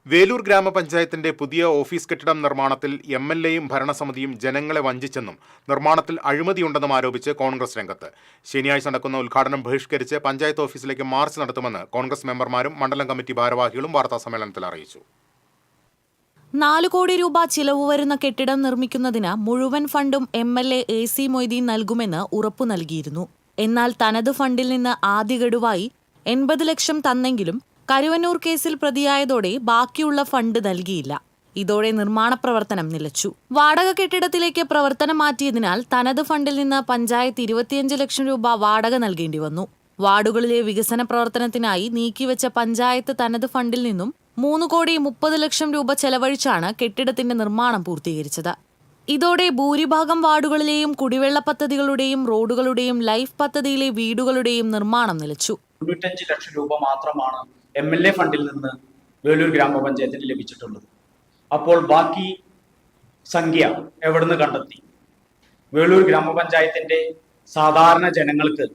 വേലൂർ ഗ്രാമപഞ്ചായത്തിന്റെ പുതിയ ഓഫീസ് കെട്ടിടം നിർമ്മാണത്തിൽ MLAയും ഭരണസമിതിയും ജനങ്ങളെ വഞ്ചിച്ചെന്നും നിർമ്മാണത്തിൽ അഴിമതിയുണ്ടെന്നും ആരോപിച്ച് കോൺഗ്രസ് രംഗത്ത്. ശനിയാഴ്ച നടക്കുന്ന ഉദ്ഘാടനം ബഹിഷ്കരിച്ച് പഞ്ചായത്ത് ഓഫീസിലേക്ക് മാർച്ച് നടത്തുമെന്ന് കോൺഗ്രസ് മെമ്പർമാരും മണ്ഡലം കമ്മിറ്റി ഭാരവാഹികളും വാർത്താസമ്മേളനത്തിൽ അറിയിച്ചു. 4 കോടി രൂപ ചിലവ് വരുന്ന കെട്ടിടം നിർമ്മിക്കുന്നതിന് മുഴുവൻ ഫണ്ടും MLA AC മൊയ്തീൻ നൽകുമെന്ന് ഉറപ്പു നൽകിയിരുന്നു. എന്നാൽ തനത് ഫണ്ടിൽ നിന്ന് ആദ്യ ഗഡുവായി 80 ലക്ഷം തന്നെങ്കിലും കരുവന്നൂർ കേസിൽ പ്രതിയായതോടെ ബാക്കിയുള്ള ഫണ്ട് നൽകിയില്ല. ഇതോടെ നിർമ്മാണ പ്രവർത്തനം നിലച്ചു. വാടക കെട്ടിടത്തിലേക്ക് പ്രവർത്തനം മാറ്റിയതിനാൽ തനത് ഫണ്ടിൽ നിന്ന് പഞ്ചായത്ത് 25 ലക്ഷം രൂപ വാടക നൽകേണ്ടി വന്നു. വാർഡുകളിലെ വികസന പ്രവർത്തനത്തിനായി നീക്കിവെച്ച പഞ്ചായത്ത് തനത് ഫണ്ടിൽ നിന്നും 3 കോടി 30 ലക്ഷം രൂപ ചെലവഴിച്ചാണ് കെട്ടിടത്തിന്റെ നിർമ്മാണം പൂർത്തീകരിച്ചത്. ഇതോടെ ഭൂരിഭാഗം വാർഡുകളിലെയും കുടിവെള്ള പദ്ധതികളുടെയും റോഡുകളുടെയും ലൈഫ് പദ്ധതിയിലെ വീടുകളുടെയും നിർമ്മാണം നിലച്ചു. 95 ലക്ഷം രൂപ മാത്രമാണ് MLA ഫണ്ടിൽ നിന്ന് വേലൂർ ഗ്രാമപഞ്ചായത്തിന് ലഭിച്ചിട്ടുള്ളത്. അപ്പോൾ ബാക്കി സംഖ്യ എവിടുന്ന് കണ്ടെത്തി? വേലൂർ ഗ്രാമപഞ്ചായത്തിന്റെ സാധാരണ ജനങ്ങൾക്ക്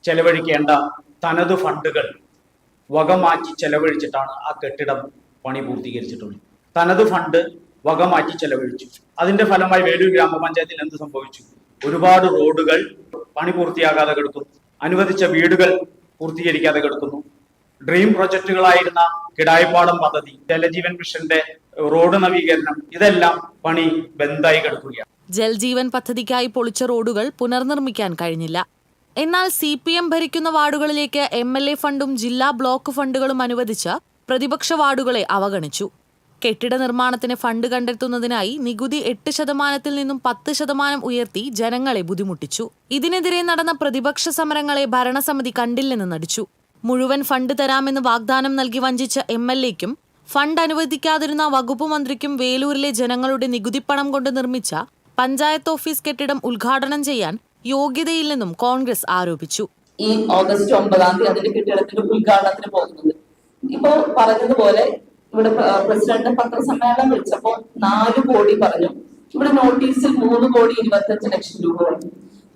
ചെലവഴിക്കേണ്ട തനത് ഫണ്ടുകൾ വകമാറ്റി ചെലവഴിച്ചിട്ടാണ് ആ കെട്ടിടം പണി പൂർത്തീകരിച്ചിട്ടുള്ളത്. തനത് ഫണ്ട് വകമാറ്റി ചെലവഴിച്ചു. അതിന്റെ ഫലമായി വേലൂർ ഗ്രാമപഞ്ചായത്തിൽ എന്ത് സംഭവിച്ചു? ഒരുപാട് റോഡുകൾ പണി പൂർത്തിയാകാതെ കിടക്കുന്നു. അനുവദിച്ച വീടുകൾ പൂർത്തീകരിക്കാതെ കിടക്കുന്നു. ഡ്രീം പ്രൊജക്ടുകളായിരുന്ന കിടായിപ്പാടം പദ്ധതി, ജലജീവൻ മിഷന്റെ റോഡ് നവീകരണം, ഇതെല്ലാം പണി ബന്ധായി കിടക്കുകയാണ്. ജൽജീവൻ പദ്ധതിക്കായി പൊളിച്ച റോഡുകൾ പുനർനിർമ്മിക്കാൻ കഴിഞ്ഞില്ല. എന്നാൽ CPM ഭരിക്കുന്ന വാർഡുകളിലേക്ക് MLA ഫണ്ടും ജില്ലാ ബ്ലോക്ക് ഫണ്ടുകളും അനുവദിച്ച് പ്രതിപക്ഷ വാർഡുകളെ അവഗണിച്ചു. കെട്ടിട നിർമ്മാണത്തിന് ഫണ്ട് കണ്ടെത്തുന്നതിനായി നികുതി 8% നിന്നും 10% ഉയർത്തി ജനങ്ങളെ ബുദ്ധിമുട്ടിച്ചു. ഇതിനെതിരെ നടന്ന പ്രതിപക്ഷ സമരങ്ങളെ ഭരണസമിതി കണ്ടില്ലെന്ന് നടിച്ചു. മുഴുവൻ ഫണ്ട് തരാമെന്ന് വാഗ്ദാനം നൽകി വഞ്ചിച്ച MLAയ്ക്കും ഫണ്ട് അനുവദിക്കാതിരുന്ന വകുപ്പ് മന്ത്രിക്കും വേലൂരിലെ ജനങ്ങളുടെ നികുതിപ്പണം കൊണ്ട് നിർമ്മിച്ച പഞ്ചായത്ത് ഓഫീസ് കെട്ടിടം ഉദ്ഘാടനം ചെയ്യാൻ യോഗ്യതയില്ലെന്നും കോൺഗ്രസ് ആരോപിച്ചു. ഈ ഓഗസ്റ്റ് 9 അതിന്റെ കെട്ടിടത്തിന്റെ ഉദ്ഘാടനത്തിന് പോകുന്നത്. ഇപ്പോ പറഞ്ഞതുപോലെ ഇവിടെ പ്രസിഡന്റ് പത്രസമ്മേളനം വിളിച്ചപ്പോ 4 കോടി പറഞ്ഞു. ഇവിടെ നോട്ടീസിൽ 3 കോടി 25 ലക്ഷം രൂപ പറഞ്ഞു.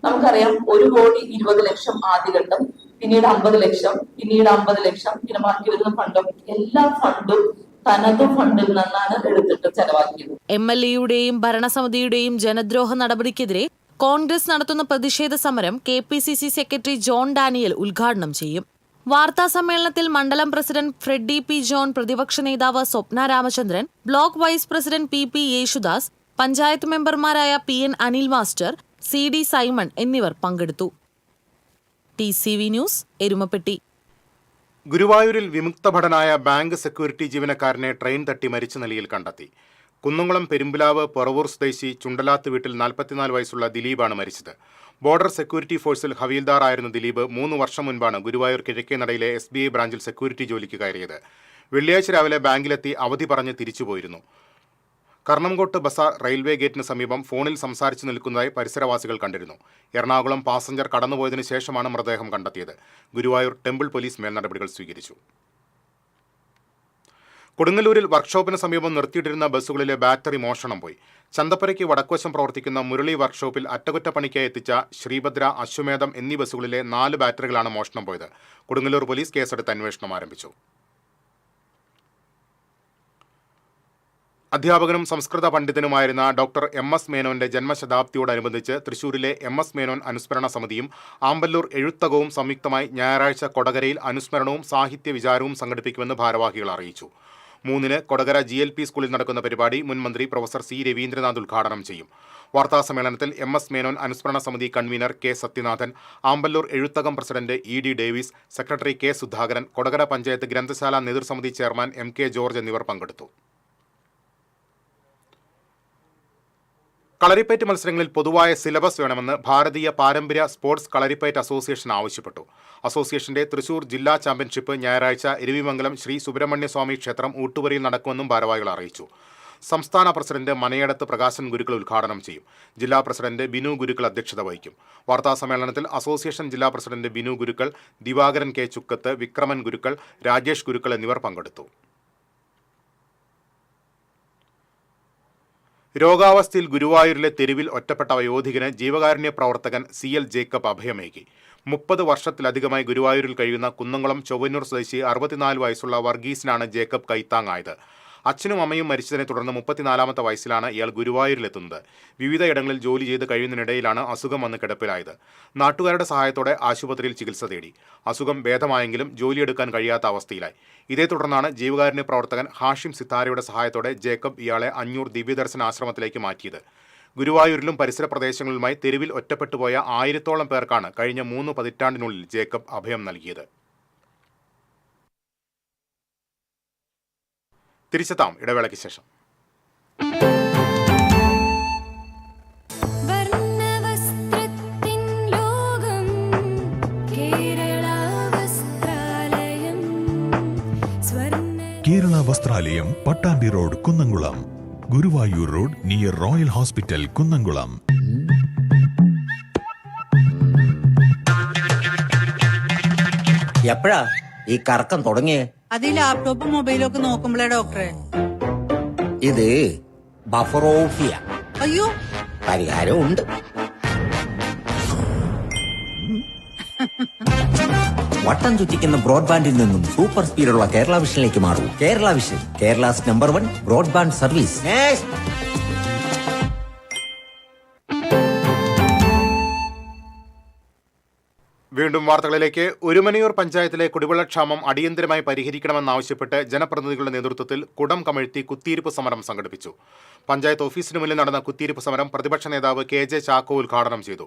നമുക്കറിയാം 1 കോടി 20 ലക്ഷം ആദ്യഘട്ടം, പിന്നീട് 50 ലക്ഷം, പിന്നീട് 50 ലക്ഷം, പിന്നെ ബാക്കി വരുന്ന ഫണ്ടും എല്ലാ ഫണ്ടും തനത് ഫണ്ടിൽ നിന്നാണ് എടുത്തിട്ട് ചെലവാക്കിയത്. MLAയുടെയും ഭരണസമിതിയുടെയും ജനദ്രോഹ നടപടിക്കെതിരെ കോൺഗ്രസ് നടത്തുന്ന പ്രതിഷേധ സമരം KPCC സെക്രട്ടറി ജോൺ ഡാനിയൽ ഉദ്ഘാടനം ചെയ്യും. വാർത്താ സമ്മേളനത്തിൽ മണ്ഡലം പ്രസിഡന്റ് ഫ്രെഡി P. ജോൺ, പ്രതിപക്ഷ നേതാവ് Swapna Ramachandran, block vice president PP. Yesudas, panchayat മെമ്പർമാരായ PN. Anil master, CD. Simon എന്നിവർ പങ്കെടുത്തു. TCV news, Erumapetty. ഗുരുവായൂരിൽ വിമുക്തഭടനായ ബാങ്ക് സെക്യൂരിറ്റി ജീവനക്കാരനെ ട്രെയിൻ തട്ടി മരിച്ച നിലയിൽ കണ്ടെത്തി. കുന്നംകുളം പെരുമ്പിലാവ് പറവൂർ സ്വദേശി ചുണ്ടലാത്ത് വീട്ടിൽ 44 വയസ്സുള്ള ദിലീപാണ് മരിച്ചത്. ബോർഡർ സെക്യൂരിറ്റി ഫോഴ്സിൽ ഹവീൽദാർ ആയിരുന്ന ദിലീപ് 3 വർഷം മുൻപാണ് ഗുരുവായൂർ കിഴക്കേനടയിലെ SBI ബ്രാഞ്ചിൽ സെക്യൂരിറ്റി ജോലിക്ക് കയറിയത്. വെള്ളിയാഴ്ച രാവിലെ ബാങ്കിലെത്തി അവധി പറഞ്ഞ് തിരിച്ചുപോയിരുന്നു. കർണംകോട്ട് ബസാർ റെയിൽവേ ഗേറ്റിന് സമീപം ഫോണിൽ സംസാരിച്ചു നിൽക്കുന്നതായി പരിസരവാസികൾ കണ്ടിരുന്നു. എറണാകുളം പാസഞ്ചർ കടന്നുപോയതിനു ശേഷമാണ് മൃതദേഹം കണ്ടെത്തിയത്. ഗുരുവായൂർ ടെമ്പിൾ പോലീസ് മേൽനടപടികൾ സ്വീകരിച്ചു. കൊടുങ്ങല്ലൂരിൽ വർക്ക്ഷോപ്പിന് സമീപം നിർത്തിയിട്ടിരുന്ന ബസ്സുകളിലെ ബാറ്ററി മോഷണം പോയി. ചന്തപ്പുരയ്ക്ക് വടക്കുവശം പ്രവർത്തിക്കുന്ന മുരളി വർക്ക്ഷോപ്പിൽ അറ്റകുറ്റപ്പണിക്കായി എത്തിച്ച ശ്രീഭദ്ര, അശ്വമേധം എന്നീ ബസ്സുകളിലെ 4 ബാറ്ററികളാണ് മോഷണം പോയത്. കൊടുങ്ങല്ലൂർ പോലീസ് കേസെടുത്ത് അന്വേഷണം ആരംഭിച്ചു. അധ്യാപകനും സംസ്കൃത പണ്ഡിതനുമായിരുന്ന ഡോക്ടർ MS മേനോന്റെ ജന്മശതാബ്ദിയോടനുബന്ധിച്ച് തൃശൂരിലെ MS മേനോൻ അനുസ്മരണ സമിതിയും ആമ്പല്ലൂർ എഴുത്തകവും സംയുക്തമായി ഞായറാഴ്ച കൊടകരയിൽ അനുസ്മരണവും സാഹിത്യ വിചാരവും സംഘടിപ്പിക്കുമെന്ന് ഭാരവാഹികൾ അറിയിച്ചു. 3-ന് കൊടകര GLP സ്കൂളിൽ നടക്കുന്ന പരിപാടി മുൻ മന്ത്രി പ്രൊഫസർ C. രവീന്ദ്രനാഥ് ഉദ്ഘാടനം ചെയ്യും. വാർത്താസമ്മേളനത്തിൽ MS മേനോൻ അനുസ്മരണ സമിതി convener K. Sathyanathan, Ampallur Ezhuthakam president ED Davis, secretary K. Sudhakaran, Kodakara panchayat ഗ്രന്ഥശാല നേതൃസമിതി ചെയർമാൻ MK ജോർജ് എന്നിവർ പങ്കെടുത്തു. കളരിപ്പയറ്റ് മത്സരങ്ങളിൽ പൊതുവായ സിലബസ് വേണമെന്ന് ഭാരതീയ പാരമ്പര്യ സ്പോർട്സ് കളരിപ്പയറ്റ് അസോസിയേഷൻ ആവശ്യപ്പെട്ടു. അസോസിയേഷന്റെ തൃശൂർ ജില്ലാ ചാമ്പ്യൻഷിപ്പ് ഞായറാഴ്ച ഇരവിമംഗലം ശ്രീ സുബ്രഹ്മണ്യസ്വാമി ക്ഷേത്രം ഊട്ടുപുരയിൽ നടക്കുമെന്നും ഭാരവാഹികൾ അറിയിച്ചു. സംസ്ഥാന പ്രസിഡന്റ് മനയടത്ത് പ്രകാശൻ ഗുരുക്കൾ ഉദ്ഘാടനം ചെയ്യും. ജില്ലാ പ്രസിഡന്റ് ബിനു ഗുരുക്കൾ അധ്യക്ഷത വഹിക്കും. വാർത്താസമ്മേളനത്തിൽ അസോസിയേഷൻ ജില്ലാ പ്രസിഡന്റ് ബിനു ഗുരുക്കൾ, ദിവാകരൻ K. ചുക്കത്ത്, വിക്രമൻ ഗുരുക്കൾ, രാജേഷ് ഗുരുക്കൾ എന്നിവർ പങ്കെടുത്തു. രോഗാവസ്ഥയിൽ ഗുരുവായൂരിലെ തെരുവിൽ ഒറ്റപ്പെട്ട വയോധികന് ജീവകാരുണ്യ പ്രവർത്തകൻ CL ജേക്കബ് അഭയമേകി. 30 വർഷത്തിലധികമായി ഗുരുവായൂരിൽ കഴിയുന്ന കുന്നംകുളം ചൊവ്വന്നൂർ സ്വദേശി 64 വയസ്സുള്ള വർഗീസിനാണ് ജേക്കബ് കൈത്താങ്ങായത്. അച്ഛനും അമ്മയും മരിച്ചതിനെ തുടർന്ന് 34-ാമത്തെ വയസ്സിലാണ് ഇയാൾ ഗുരുവായൂരിലെത്തുന്നത്. വിവിധയിടങ്ങളിൽ ജോലി ചെയ്ത് കഴിയുന്നതിനിടയിലാണ് അസുഖം വന്ന് കിടപ്പിലായത്. നാട്ടുകാരുടെ സഹായത്തോടെ ആശുപത്രിയിൽ ചികിത്സ തേടി. അസുഖം ഭേദമായെങ്കിലും ജോലിയെടുക്കാൻ കഴിയാത്ത അവസ്ഥയിലായി. ഇതേ തുടർന്നാണ് ജീവകാരുണ്യ പ്രവർത്തകൻ ഹാഷിം സിത്താരയുടെ സഹായത്തോടെ ജേക്കബ് ഇയാളെ അഞ്ഞൂർ ദിവ്യദർശന ആശ്രമത്തിലേക്ക് മാറ്റിയത്. ഗുരുവായൂരിലും പരിസര പ്രദേശങ്ങളിലുമായി തെരുവിൽ ഒറ്റപ്പെട്ടുപോയ 1000-ഓളം പേർക്കാണ് കഴിഞ്ഞ 3 പതിറ്റാണ്ടിനുള്ളിൽ ജേക്കബ് അഭയം നൽകിയത്. തിരിച്ചെത്താം ഇടവേളയ്ക്ക് ശേഷം. Kerala Vasthralayam, Pattambi road, Kunnamkulam. Guruvayur road near royal hospital, Kunnamkulam. എപ്പോഴാ ഈ കറക്കം തുടങ്ങിയേ? അത് ഈ ലാപ്ടോപ്പും മൊബൈലും ഒക്കെ നോക്കുമ്പോഴേ ഡോക്ടറെ. ഇത് ബഫറോഫിയ. അയ്യോ, പരിഹാരം ഉണ്ട്. വട്ടം ചുറ്റിക്കുന്ന ബ്രോഡ്ബാൻഡിൽ നിന്നും സൂപ്പർ സ്പീഡുള്ള കേരള വിഷനിലേക്ക് മാറൂ. Kerala vision, Kerala's number 1 broadband service. വീണ്ടും വാർത്തകളിലേക്ക്. ഒരുമനയൂർ പഞ്ചായത്തിലെ കുടിവെള്ളക്ഷാമം അടിയന്തരമായി പരിഹരിക്കണമെന്നാവശ്യപ്പെട്ട് ജനപ്രതിനിധികളുടെ നേതൃത്വത്തിൽ കുടം കമഴ്ത്തി കുത്തിയിരിപ്പ് സമരം സംഘടിപ്പിച്ചു. പഞ്ചായത്ത് ഓഫീസിന് മുന്നിൽ നടന്ന കുത്തിയിരിപ്പ് സമരം പ്രതിപക്ഷ നേതാവ് KJ ചാക്കോ ഉദ്ഘാടനം ചെയ്തു.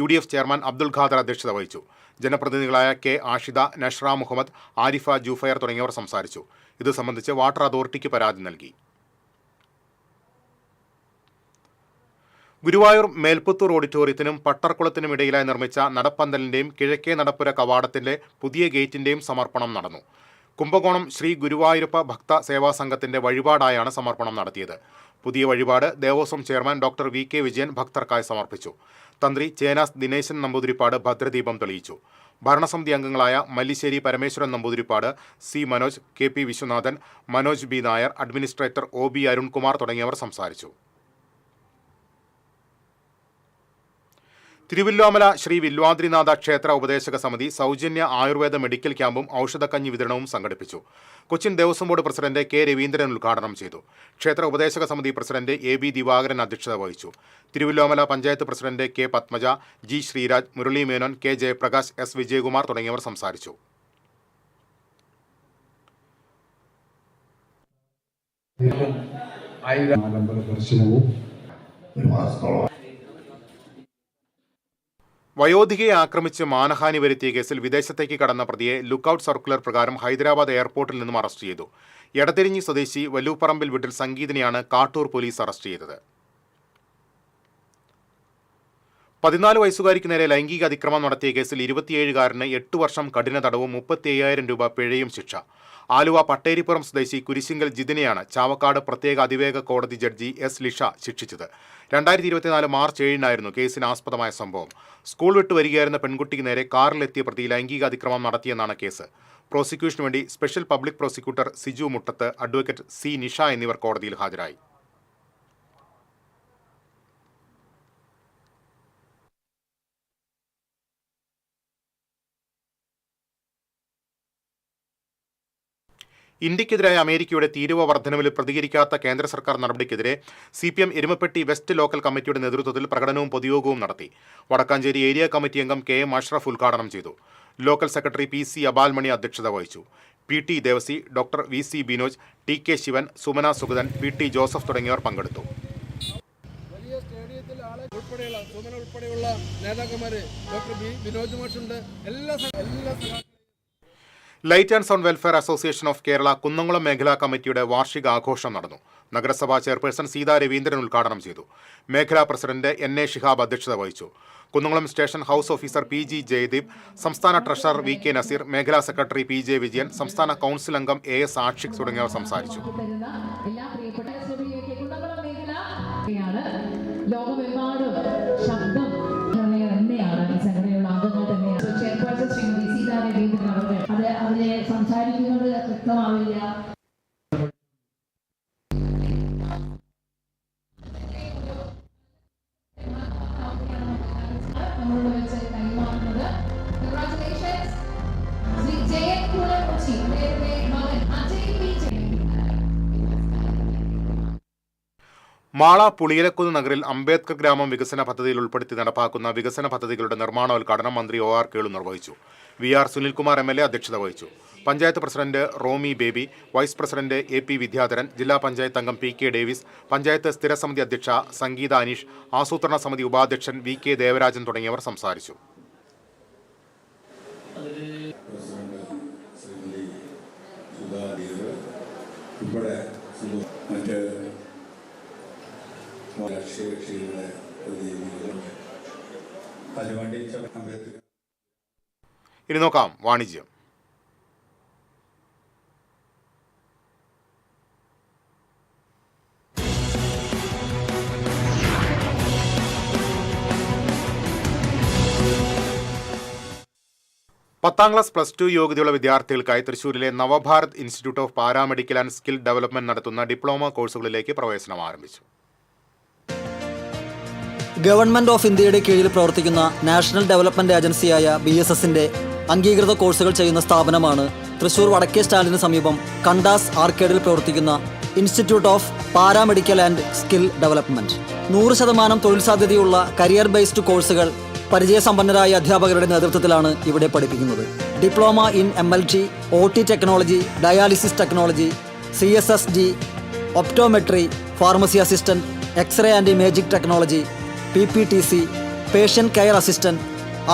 UDF ചെയർമാൻ അബ്ദുൽ ഖാദർ അധ്യക്ഷത വഹിച്ചു. ജനപ്രതിനിധികളായ K. ആഷിദ, നഷ്റ മുഹമ്മദ്, ആരിഫ ജൂഫയർ തുടങ്ങിയവർ സംസാരിച്ചു. ഇത് സംബന്ധിച്ച് വാട്ടർ അതോറിറ്റിക്ക് പരാതി നൽകി. ഗുരുവായൂർ മേൽപ്പുത്തൂർ ഓഡിറ്റോറിയത്തിനും പട്ടർക്കുളത്തിനും ഇടയിലായി നിർമ്മിച്ച നടപ്പന്തലിന്റെയും കിഴക്കേ നടപ്പുര കവാടത്തിന്റെ പുതിയ ഗേറ്റിന്റെയും സമർപ്പണം നടന്നു. കുംഭകോണം ശ്രീ ഗുരുവായൂരപ്പ ഭക്ത സേവാ സംഘത്തിന്റെ വഴിപാടായാണ് സമർപ്പണം നടത്തിയത്. പുതിയ വഴിപാട് ദേവസ്വം ചെയർമാൻ ഡോക്ടർ VK വിജയൻ ഭക്തർക്കായി സമർപ്പിച്ചു. തന്ത്രി ചേനാസ് ദിനേശൻ നമ്പൂതിരിപ്പാട് ഭദ്രദീപം തെളിയിച്ചു. ഭരണസമിതി അംഗങ്ങളായ Mallissery Parameswaran Namboothiripad, C. Manoj, KP Viswanathan, Manoj B. Nair, administrator OB Arunkumar തുടങ്ങിയവർ സംസാരിച്ചു. തിരുവല്ലോമല ശ്രീ വില്വാദ്രിനാഥ ക്ഷേത്ര ഉപദേശക സമിതി സൗജന്യ ആയുർവേദ മെഡിക്കൽ ക്യാമ്പും ഔഷധക്കഞ്ഞി വിതരണവും സംഘടിപ്പിച്ചു. Cochin Devaswom board president K. Raveendran ഉദ്ഘാടനം ചെയ്തു. ക്ഷേത്ര ഉപദേശക സമിതി പ്രസിഡന്റ് AB ദിവാകരൻ അധ്യക്ഷത വഹിച്ചു. Thiruvilwamala panchayat president K. Padmaja, G. Sreeraj, Murali Menon, K. Jayaprakash, S. Vijayakumar തുടങ്ങിയവർ സംസാരിച്ചു. വയോധികയെ ആക്രമിച്ച് മാനഹാനി വരുത്തിയ കേസിൽ വിദേശത്തേക്ക് കടന്ന പ്രതിയെ ലുക്കൌട്ട് സർക്കുലർ പ്രകാരം ഹൈദരാബാദ് എയർപോർട്ടിൽ നിന്നും അറസ്റ്റ് ചെയ്തു. എടത്തിരിഞ്ഞി സ്വദേശി വല്ലൂപ്പറമ്പിൽ വീട്ടിൽ സംഗീതിനെയാണ് കാട്ടൂർ പോലീസ് അറസ്റ്റ് ചെയ്തത്. 14 വയസ്സുകാരിക്ക് നേരെ ലൈംഗിക അതിക്രമം നടത്തിയ കേസിൽ 27-കാരന് 8 വർഷം കഠിന തടവും 35,000 രൂപ പിഴയും ശിക്ഷ. ആലുവ പട്ടേരിപ്പുറം സ്വദേശി കുരിശിങ്കൽ ജിതിനെയാണ് ചാവക്കാട് പ്രത്യേക അതിവേഗ കോടതി ജഡ്ജി S. ലിഷ ശിക്ഷിച്ചത്. 2024 മാർച്ച് 7-നായിരുന്നു കേസിന് ആസ്പദമായ സംഭവം. സ്കൂൾ വിട്ടു വരികയായിരുന്ന പെൺകുട്ടിക്ക് നേരെ കാറിലെത്തിയ പ്രതി ലൈംഗിക അതിക്രമം നടത്തിയെന്നാണ് കേസ്. പ്രോസിക്യൂഷനു വേണ്ടി സ്പെഷ്യൽ പബ്ലിക് പ്രോസിക്യൂട്ടർ സിജു മുട്ടത്ത്, അഡ്വക്കേറ്റ് C. നിഷ എന്നിവർ കോടതിയിൽ ഹാജരായി. ഇന്ത്യക്കെതിരായ അമേരിക്കയുടെ തീരുവ വർധനവിൽ പ്രതികരിക്കാത്ത കേന്ദ്ര സർക്കാർ നടപടിക്കെതിരെ CPM എരുമപ്പെട്ടി വെസ്റ്റ് ലോക്കൽ കമ്മിറ്റിയുടെ നേതൃത്വത്തിൽ പ്രകടനവും പൊതുയോഗവും നടത്തി. വടക്കാഞ്ചേരി ഏരിയ കമ്മിറ്റി അംഗം KM അഷ്റഫ് ഉദ്ഘാടനം ചെയ്തു. ലോക്കൽ സെക്രട്ടറി PC അബാൽമണി അധ്യക്ഷത വഹിച്ചു. PT Devasi, doctor VC Binoj, TK Sivan, Sumana Sugathan, PT Joseph തുടങ്ങിയവർ പങ്കെടുത്തു. ഉൾപ്പെടെയുള്ള നേതാക്കന്മാര് ഡോക്ടർ ബിനോജ് മാഷുണ്ട്. Light and sound welfare association of Kerala Kunnamkulam മേഖലാ കമ്മിറ്റിയുടെ വാർഷിക ആഘോഷം നടന്നു. നഗരസഭാ ചെയർപേഴ്സൺ സീതാ രവീന്ദ്രൻ ഉദ്ഘാടനം ചെയ്തു. മേഖലാ പ്രസിഡന്റ് NA ഷിഹാബ് അധ്യക്ഷത വഹിച്ചു. Kunnamkulam station house officer PG Jayadeep, സംസ്ഥാന ട്രഷറർ VK നസീർ, മേഖലാ സെക്രട്ടറി PJ വിജയൻ, സംസ്ഥാന കൗൺസിൽ അംഗം AS ആഷിഖ് തുടങ്ങിയവർ സംസാരിച്ചു. ലോകമെമ്പാടും ശബ്ദം തന്നെയാണ് ഈ സംഘടനയുള്ള അംഗങ്ങൾ തന്നെയാണ്. ചെയർപേഴ്സൺ ശ്രീമതി സീതാ രവീന്ദ്രൻ അവർ അതിനെ സംസാരിക്കുന്നത് വ്യക്തമാവില്ല. നമ്മളോട് വെച്ച് കൈമാറുന്നത് ശ്രീ ജയകുമാർ കൊച്ചി, അദ്ദേഹത്തിന്റെ മകൻ അജയ് പി. മാള പുളിയലക്കുന്ന് നഗറിൽ അംബേദ്കർ ഗ്രാമം വികസന പദ്ധതിയിൽ ഉൾപ്പെടുത്തി നടപ്പാക്കുന്ന വികസന പദ്ധതികളുടെ നിർമ്മാണോദ്ഘാടനം മന്ത്രി OR കേളു നിർവഹിച്ചു. VR സുനിൽകുമാർ MLA അധ്യക്ഷത വഹിച്ചു. Panchayat president Romy Baby, vice president AP Vidyadharan, ജില്ലാ പഞ്ചായത്ത് അംഗം PK ഡേവിസ്, പഞ്ചായത്ത് സ്ഥിരസമിതി അധ്യക്ഷ സംഗീത അനീഷ്, ആസൂത്രണ സമിതി ഉപാധ്യക്ഷൻ VK ദേവരാജൻ തുടങ്ങിയവർ സംസാരിച്ചു. ഇനി നോക്കാം വാണിജ്യം. പത്താം ക്ലാസ് +2 യോഗ്യതയുള്ള വിദ്യാർത്ഥികൾക്കായി തൃശൂരിലെ Nav Bharat institute of paramedical and skill development നടത്തുന്ന ഡിപ്ലോമ കോഴ്സുകളിലേക്ക് പ്രവേശനം ആരംഭിച്ചു. ഗവൺമെന്റ് ഓഫ് ഇന്ത്യയുടെ കീഴിൽ പ്രവർത്തിക്കുന്ന നാഷണൽ ഡെവലപ്മെന്റ് ഏജൻസിയായ BSSന്റെ അംഗീകൃത കോഴ്സുകൾ ചെയ്യുന്ന സ്ഥാപനമാണ് തൃശൂർ വടക്കേ സ്റ്റാൻഡിന് സമീപം കണ്ടാസ് ആർക്കേഡിൽ പ്രവർത്തിക്കുന്ന institute of paramedical and skill development. 100% തൊഴിൽ സാധ്യതയുള്ള കരിയർ ബേസ്ഡ് കോഴ്സുകൾ പരിചയസമ്പന്നരായ അധ്യാപകരുടെ നേതൃത്വത്തിലാണ് ഇവിടെ പഠിപ്പിക്കുന്നത്. Diploma in MLT, OT technology, dialysis technology, CSSD, optometry, pharmacy assistant, x-ray and imaging technology, PPTC, patient care assistant,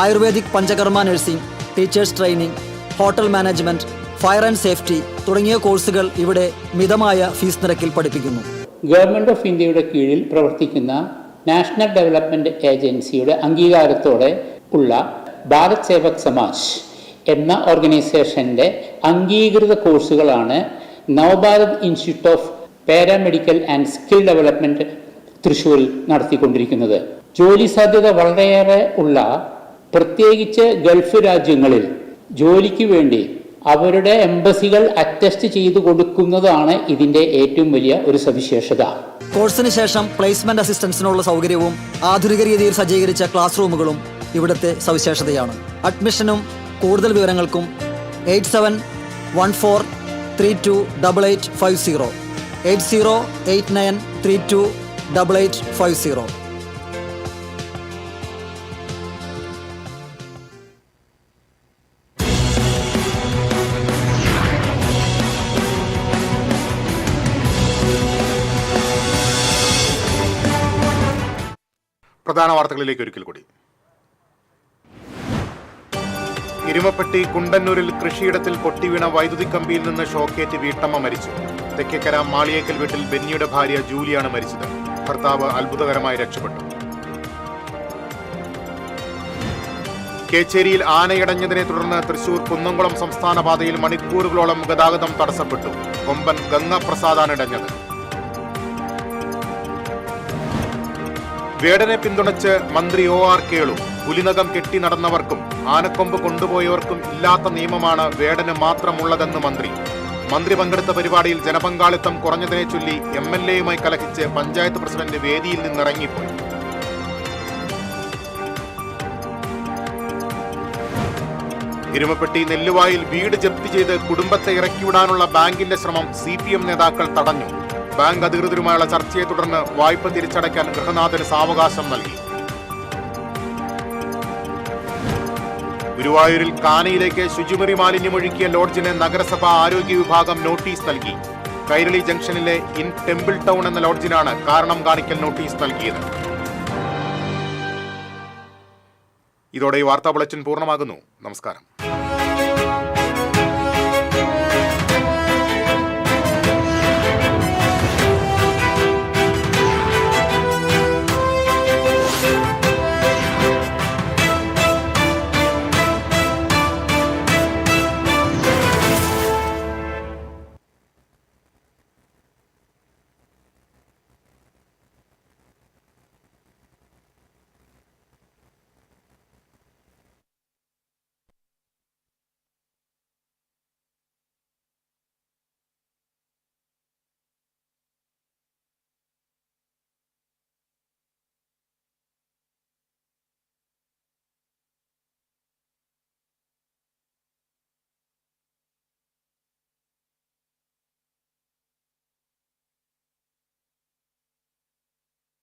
ayurvedic panchakarma nursing, teachers training, hotel management, fire and safety തുടങ്ങിയ കോഴ്സുകൾ ഇവിടെ മിതമായ ഫീസ് നിരക്കിൽ പഠിപ്പിക്കുന്നു. ഗവൺമെന്റ് ഓഫ് ഇന്ത്യയുടെ കീഴിൽ പ്രവർത്തിക്കുന്ന നാഷണൽ ഡെവലപ്മെന്റ് ഏജൻസിയുടെ അംഗീകാരത്തോടെ ഉള്ള ഭാരത് സേവക് സമാജ് എന്ന ഓർഗനൈസേഷൻ്റെ അംഗീകൃത കോഴ്സുകളാണ് Nav Bharat institute of paramedical and skill development തൃശ്ശൂരിൽ നടത്തിക്കൊണ്ടിരിക്കുന്നത്. ജോലി സാധ്യത വളരെയേറെ ഉള്ള പ്രത്യേകിച്ച് ഗൾഫ് രാജ്യങ്ങളിൽ ജോലിക്ക് വേണ്ടി അവരുടെ എംബസികൾ അറ്റസ്റ്റ് ചെയ്തു കൊടുക്കുന്നതാണ് ഇതിൻ്റെ ഏറ്റവും വലിയ ഒരു സവിശേഷത. കോഴ്സിന് ശേഷം പ്ലേസ്മെന്റ് അസിസ്റ്റൻസിനുള്ള സൗകര്യവും ആധുനിക രീതിയിൽ സജ്ജീകരിച്ച ക്ലാസ് റൂമുകളും ഇവിടുത്തെ സവിശേഷതയാണ്. അഡ്മിഷനും കൂടുതൽ വിവരങ്ങൾക്കും 8714328850, 8089328850. പ്രധാന വാർത്തകളിലേക്ക് ഒരിക്കൽ കൂടി. എരുമപ്പെട്ടി കുണ്ടന്നൂരിൽ കൃഷിയിടത്തിൽ പൊട്ടിവീണ വൈദ്യുതി കമ്പിയിൽ നിന്ന് ഷോക്കേറ്റ് വീട്ടമ്മ മരിച്ചു. തെക്കേക്കര മാളിയേക്കൽ വീട്ടിൽ ബെന്നിയുടെ ഭാര്യ ജൂലിയാണ് മരിച്ചത്. ഭർത്താവ് അത്ഭുതകരമായി രക്ഷപ്പെട്ടു. കേച്ചേരിയിൽ ആനയടഞ്ഞതിനെ തുടർന്ന് തൃശൂർ കുന്നംകുളം സംസ്ഥാന പാതയിൽ മണിക്കൂറുകളോളം ഗതാഗതം തടസ്സപ്പെട്ടു. കൊമ്പൻ ഗംഗാപ്രസാദാണ് ഇടഞ്ഞത്. വേടനെ പിന്തുണച്ച് മന്ത്രി OR കേളു. പുലിനകം കെട്ടി നടന്നവർക്കും ആനക്കൊമ്പ് കൊണ്ടുപോയവർക്കും ഇല്ലാത്ത നിയമമാണ് വേടന് മാത്രമുള്ളതെന്ന് മന്ത്രി. മന്ത്രി പങ്കെടുത്ത പരിപാടിയിൽ ജനപങ്കാളിത്തം കുറഞ്ഞതിനെ ചൊല്ലി MLAയുമായി കലഹിച്ച് പഞ്ചായത്ത് പ്രസിഡന്റ് വേദിയിൽ നിന്നിറങ്ങിപ്പോയി. എരുമപ്പെട്ടി നെല്ലുവായിൽ വീട് ജപ്തി ചെയ്ത് കുടുംബത്തെ ഇറക്കിവിടാനുള്ള ബാങ്കിന്റെ ശ്രമം CPM നേതാക്കൾ തടഞ്ഞു. ബാങ്ക് അധികൃതരുമായുള്ള ചർച്ചയെ തുടർന്ന് വായ്പ തിരിച്ചടയ്ക്കാൻ ഗൃഹനാഥന് സാവകാശം നൽകി. ഗുരുവായൂരിൽ കാനയിലേക്ക് ശുചിമുറി മാലിന്യമൊഴുക്കിയ ലോഡ്ജിന് നഗരസഭാ ആരോഗ്യ വിഭാഗം നോട്ടീസ് നൽകി. കൈരളി ജംഗ്ഷനിലെ ഇൻ ടെമ്പിൾ ടൗൺ എന്ന ലോഡ്ജിനാണ് കാരണം കാണിക്കൽ നോട്ടീസ് നൽകിയത്. ഇതോടെ ഈ വാർത്താ ബുള്ളറ്റിൻ പൂർണ്ണമാകുന്നു. നമസ്കാരം.